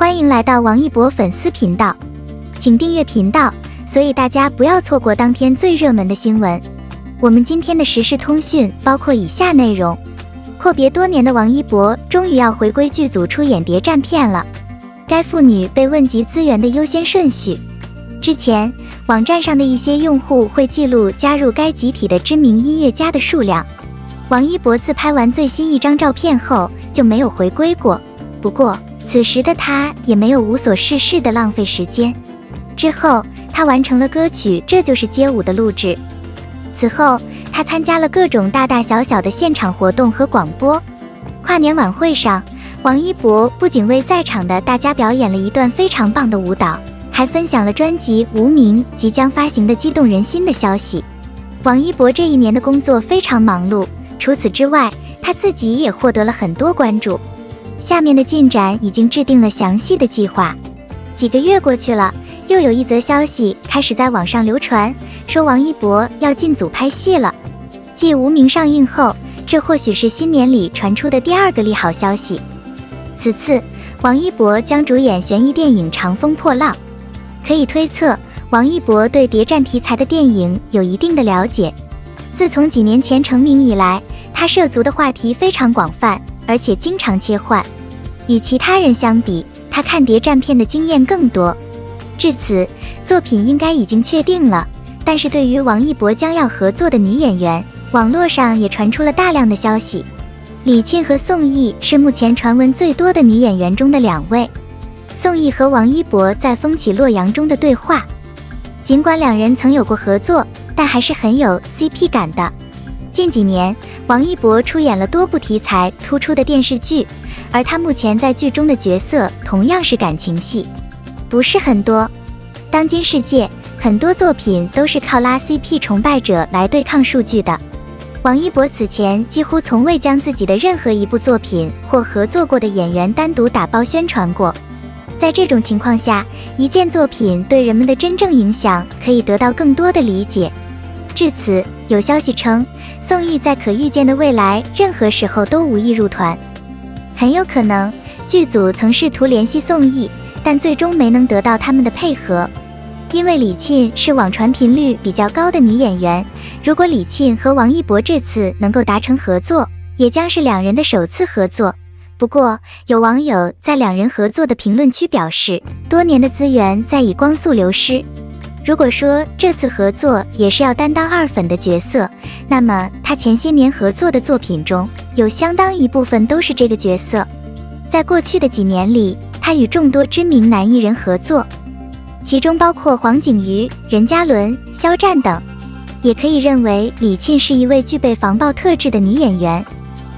欢迎来到王一博粉丝频道，请订阅频道，所以大家不要错过当天最热门的新闻。我们今天的时事通讯包括以下内容：阔别多年的王一博终于要回归剧组出演谍战片了，该妇女被问及资源的优先顺序。之前网站上的一些用户会记录加入该集体的知名音乐家的数量。王一博自拍完最新一张照片后就没有回归过，不过此时的他也没有无所事事的浪费时间。之后他完成了歌曲《这就是街舞》的录制，此后他参加了各种大大小小的现场活动和广播。跨年晚会上，王一博不仅为在场的大家表演了一段非常棒的舞蹈，还分享了专辑《无名》即将发行的激动人心的消息。王一博这一年的工作非常忙碌，除此之外，他自己也获得了很多关注。下面的进展已经制定了详细的计划。几个月过去了，又有一则消息开始在网上流传，说王一博要进组拍戏了。继《无名》上映后，这或许是新年里传出的第二个利好消息。此次，王一博将主演悬疑电影《长风破浪》。可以推测，王一博对谍战题材的电影有一定的了解。自从几年前成名以来，他涉足的话题非常广泛，而且经常切换。与其他人相比，他看谍战片的经验更多。至此，作品应该已经确定了。但是对于王一博将要合作的女演员，网络上也传出了大量的消息。李沁和宋轶是目前传闻最多的女演员中的两位。宋轶和王一博在风起洛阳中的对话，尽管两人曾有过合作，但还是很有 CP 感的。近几年，王一博出演了多部题材突出的电视剧，而他目前在剧中的角色同样是感情戏，不是很多。当今世界，很多作品都是靠拉 CP 崇拜者来对抗数据的。王一博此前几乎从未将自己的任何一部作品或合作过的演员单独打包宣传过。在这种情况下，一件作品对人们的真正影响可以得到更多的理解。至此，有消息称，宋轶在可预见的未来任何时候都无意入团。很有可能，剧组曾试图联系宋轶，但最终没能得到他们的配合。因为李沁是网传频率比较高的女演员，如果李沁和王一博这次能够达成合作，也将是两人的首次合作。不过，有网友在两人合作的评论区表示，多年的资源在以光速流失。如果说这次合作也是要担当二粉的角色，那么他前些年合作的作品中，有相当一部分都是这个角色。在过去的几年里，他与众多知名男艺人合作，其中包括黄景瑜、任嘉伦、肖战等。也可以认为李沁是一位具备防爆特质的女演员。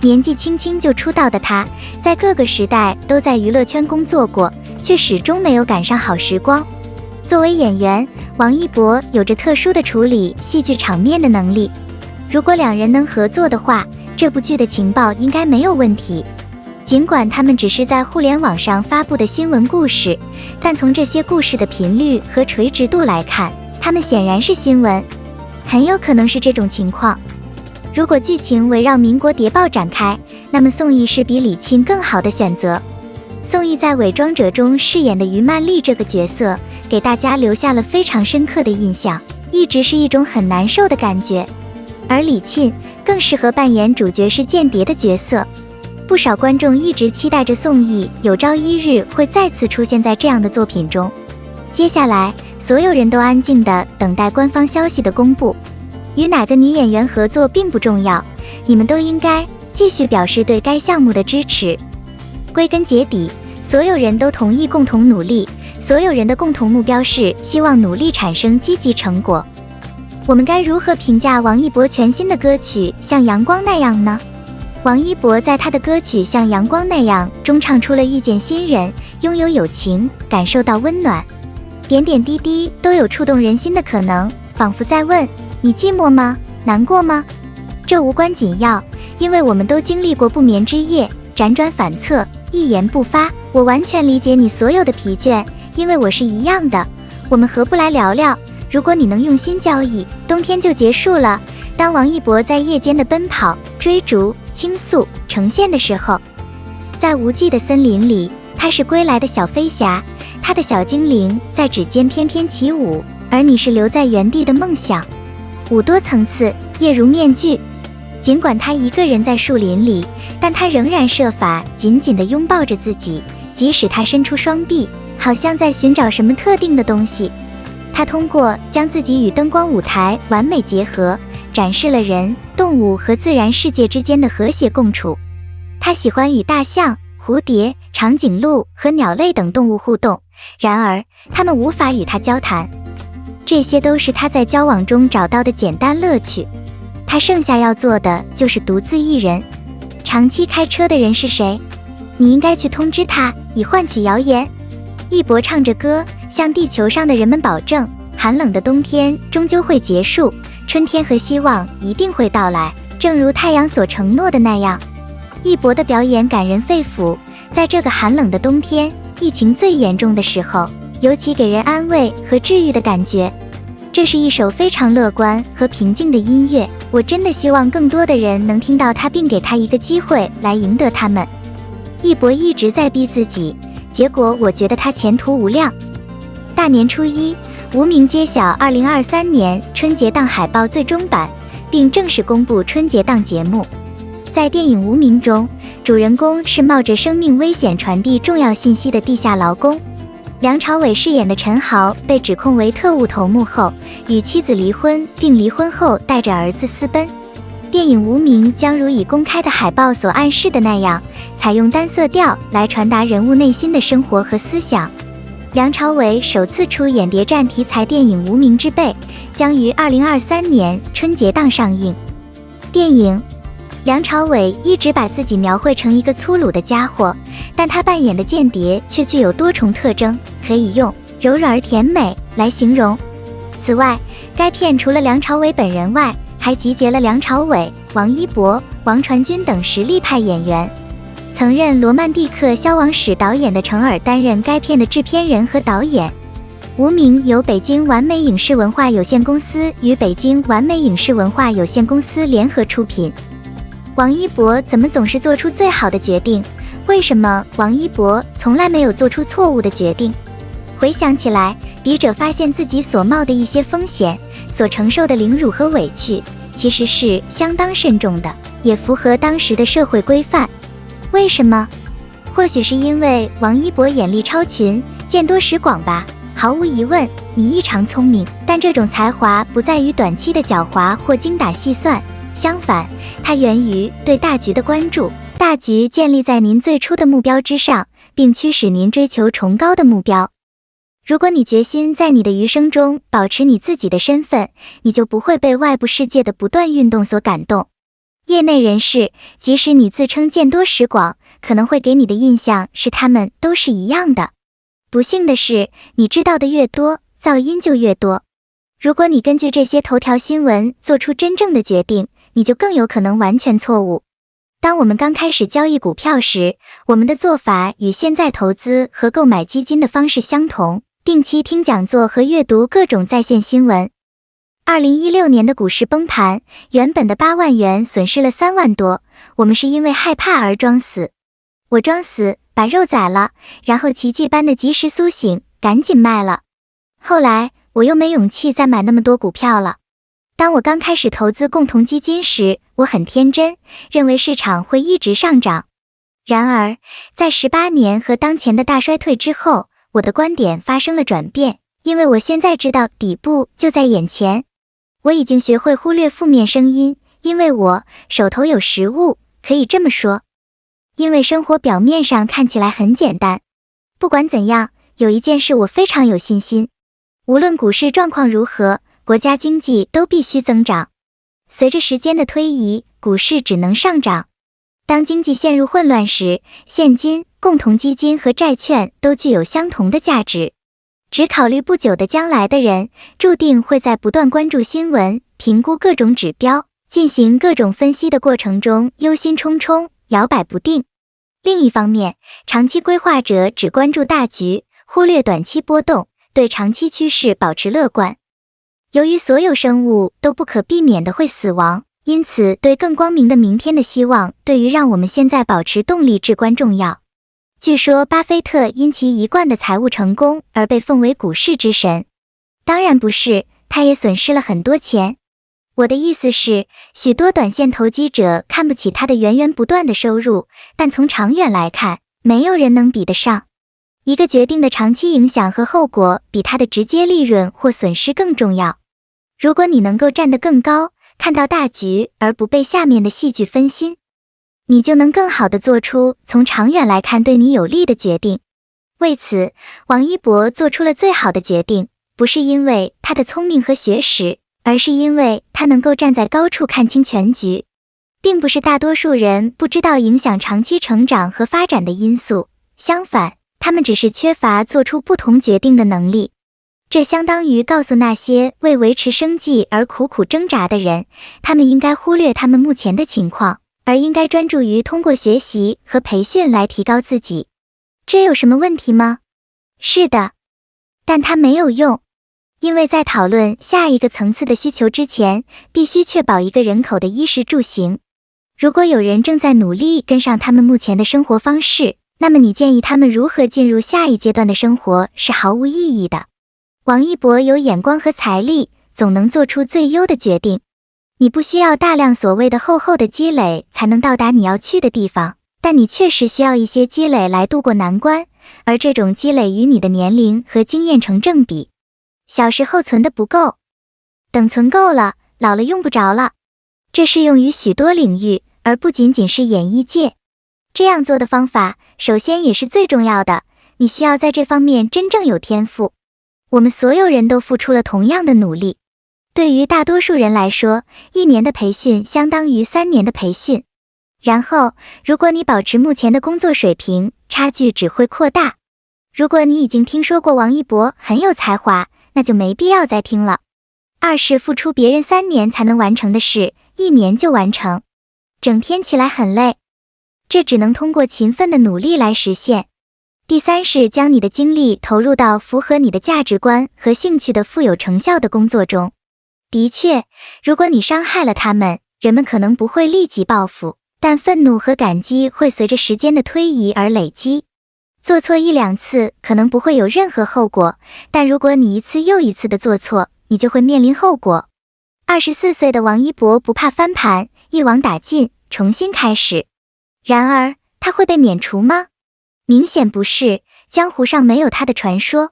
年纪轻轻就出道的她，在各个时代都在娱乐圈工作过，却始终没有赶上好时光。作为演员，王一博有着特殊的处理戏剧场面的能力。如果两人能合作的话，这部剧的情报应该没有问题。尽管他们只是在互联网上发布的新闻故事，但从这些故事的频率和垂直度来看，他们显然是新闻，很有可能是这种情况。如果剧情围绕民国谍报展开，那么宋轶是比李沁更好的选择。宋轶在《伪装者》中饰演的于曼丽这个角色，给大家留下了非常深刻的印象，一直是一种很难受的感觉。而李沁更适合扮演主角是间谍的角色。不少观众一直期待着宋轶有朝一日会再次出现在这样的作品中。接下来，所有人都安静地等待官方消息的公布。与哪个女演员合作并不重要，你们都应该继续表示对该项目的支持。归根结底，所有人都同意共同努力，所有人的共同目标是希望努力产生积极成果。我们该如何评价王一博全新的歌曲《像阳光那样》呢？王一博在他的歌曲《像阳光那样》中唱出了遇见新人、拥有友情、感受到温暖，点点滴滴都有触动人心的可能，仿佛在问你寂寞吗？难过吗？这无关紧要，因为我们都经历过不眠之夜，辗转反侧，一言不发。我完全理解你所有的疲倦，因为我是一样的。我们合不来聊聊？如果你能用心交易，冬天就结束了。当王一博在夜间的奔跑、追逐、倾诉、呈现的时候，在无际的森林里，他是归来的小飞侠，他的小精灵在指尖翩翩起舞，而你是留在原地的梦想。舞多层次，夜如面具。尽管他一个人在树林里，但他仍然设法紧紧地拥抱着自己，即使他伸出双臂，好像在寻找什么特定的东西。他通过将自己与灯光舞台完美结合，展示了人、动物和自然世界之间的和谐共处。他喜欢与大象、蝴蝶、长颈鹿和鸟类等动物互动，然而它们无法与他交谈。这些都是他在交往中找到的简单乐趣。他剩下要做的就是独自一人。长期开车的人是谁？你应该去通知他，以换取谣言。一博唱着歌，向地球上的人们保证，寒冷的冬天终究会结束，春天和希望一定会到来，正如太阳所承诺的那样。一博的表演感人肺腑，在这个寒冷的冬天，疫情最严重的时候，尤其给人安慰和治愈的感觉。这是一首非常乐观和平静的音乐，我真的希望更多的人能听到它，并给他一个机会来赢得他们。一博一直在逼自己，结果我觉得他前途无量。大年初一，无名揭晓2023年春节档海报最终版，并正式公布春节档节目。在电影《无名》中，主人公是冒着生命危险传递重要信息的地下劳工。梁朝伟饰演的陈豪被指控为特务头目后，与妻子离婚，并离婚后带着儿子私奔。电影《无名》将如已公开的海报所暗示的那样，采用单色调来传达人物内心的生活和思想。梁朝伟首次出演谍战题材电影《无名之辈》，将于2023年春节档上映。电影梁朝伟一直把自己描绘成一个粗鲁的家伙，但他扮演的间谍却具有多重特征，可以用柔软而甜美来形容。此外，该片除了梁朝伟本人外，还集结了梁朝伟、王一博、王传君等实力派演员。曾任《罗曼蒂克消亡史》导演的程耳担任该片的制片人和导演。无名由北京完美影视文化有限公司与北京完美影视文化有限公司联合出品。王一博怎么总是做出最好的决定？为什么王一博从来没有做出错误的决定？回想起来，笔者发现自己所冒的一些风险，所承受的凌辱和委屈，其实是相当慎重的，也符合当时的社会规范。为什么？或许是因为王一博眼力超群，见多识广吧。毫无疑问，你异常聪明，但这种才华不在于短期的狡猾或精打细算，相反，它源于对大局的关注。大局建立在您最初的目标之上，并驱使您追求崇高的目标。如果你决心在你的余生中保持你自己的身份，你就不会被外部世界的不断运动所感动。业内人士，即使你自称见多识广，可能会给你的印象是他们都是一样的。不幸的是，你知道的越多，噪音就越多。如果你根据这些头条新闻做出真正的决定，你就更有可能完全错误。当我们刚开始交易股票时，我们的做法与现在投资和购买基金的方式相同，定期听讲座和阅读各种在线新闻。2016年的股市崩盘，原本的8万元损失了3万多，我们是因为害怕而装死。我装死，把肉宰了，然后奇迹般的及时苏醒，赶紧卖了。后来我又没勇气再买那么多股票了。当我刚开始投资共同基金时，我很天真，认为市场会一直上涨。然而，在18年和当前的大衰退之后，我的观点发生了转变，因为我现在知道底部就在眼前。我已经学会忽略负面声音，因为我手头有实物，可以这么说。因为生活表面上看起来很简单。不管怎样，有一件事我非常有信心。无论股市状况如何，国家经济都必须增长。随着时间的推移，股市只能上涨。当经济陷入混乱时，现金、共同基金和债券都具有相同的价值。只考虑不久的将来的人，注定会在不断关注新闻、评估各种指标、进行各种分析的过程中忧心忡忡、摇摆不定。另一方面，长期规划者只关注大局，忽略短期波动，对长期趋势保持乐观。由于所有生物都不可避免地会死亡，因此对更光明的明天的希望对于让我们现在保持动力至关重要。据说巴菲特因其一贯的财务成功而被奉为股市之神。当然不是，他也损失了很多钱。我的意思是，许多短线投机者看不起他的源源不断的收入，但从长远来看，没有人能比得上。一个决定的长期影响和后果比它的直接利润或损失更重要。如果你能够站得更高，看到大局而不被下面的戏剧分心，你就能更好地做出从长远来看对你有利的决定。为此，王一博做出了最好的决定，不是因为他的聪明和学识，而是因为他能够站在高处看清全局。并不是大多数人不知道影响长期成长和发展的因素，相反，他们只是缺乏做出不同决定的能力。这相当于告诉那些为维持生计而苦苦挣扎的人，他们应该忽略他们目前的情况，而应该专注于通过学习和培训来提高自己。这有什么问题吗？是的，但它没有用，因为在讨论下一个层次的需求之前，必须确保一个人口的衣食住行。如果有人正在努力跟上他们目前的生活方式，那么你建议他们如何进入下一阶段的生活是毫无意义的。王一博有眼光和财力，总能做出最优的决定。你不需要大量所谓的厚厚的积累才能到达你要去的地方，但你确实需要一些积累来度过难关，而这种积累与你的年龄和经验成正比。小时候存的不够，等存够了，老了用不着了。这适用于许多领域，而不仅仅是演艺界。这样做的方法，首先也是最重要的，你需要在这方面真正有天赋。我们所有人都付出了同样的努力。对于大多数人来说，1年的培训相当于3年的培训。然后，如果你保持目前的工作水平，差距只会扩大。如果你已经听说过王一博很有才华，那就没必要再听了。2是付出别人3年才能完成的事，1年就完成。整天起来很累，这只能通过勤奋的努力来实现。第3是将你的精力投入到符合你的价值观和兴趣的富有成效的工作中。的确，如果你伤害了他们，人们可能不会立即报复，但愤怒和感激会随着时间的推移而累积。做错1、2次可能不会有任何后果，但如果你一次又一次的做错，你就会面临后果。24岁的王一博不怕翻盘，一网打尽，重新开始。然而，他会被免除吗？明显不是，江湖上没有他的传说。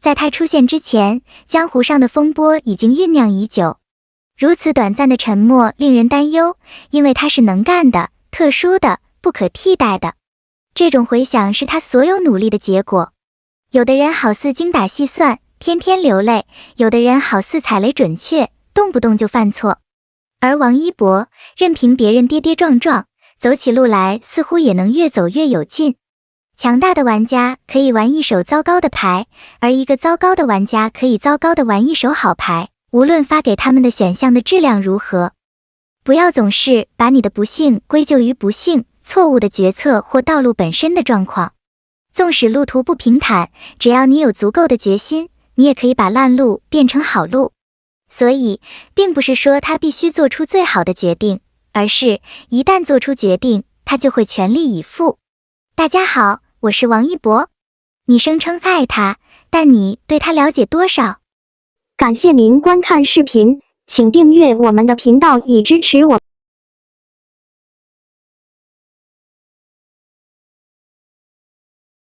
在他出现之前，江湖上的风波已经酝酿已久。如此短暂的沉默令人担忧，因为他是能干的、特殊的、不可替代的。这种回响是他所有努力的结果。有的人好似精打细算，天天流泪；有的人好似踩雷准确，动不动就犯错。而王一博任凭别人跌跌撞撞，走起路来似乎也能越走越有劲。强大的玩家可以玩一手糟糕的牌，而一个糟糕的玩家可以糟糕的玩一手好牌，无论发给他们的选项的质量如何。不要总是把你的不幸归咎于不幸、错误的决策或道路本身的状况。纵使路途不平坦，只要你有足够的决心，你也可以把烂路变成好路。所以，并不是说他必须做出最好的决定，而是一旦做出决定，他就会全力以赴。大家好，我是王一博。你声称爱他，但你对他了解多少？感谢您观看视频，请订阅我们的频道以支持我。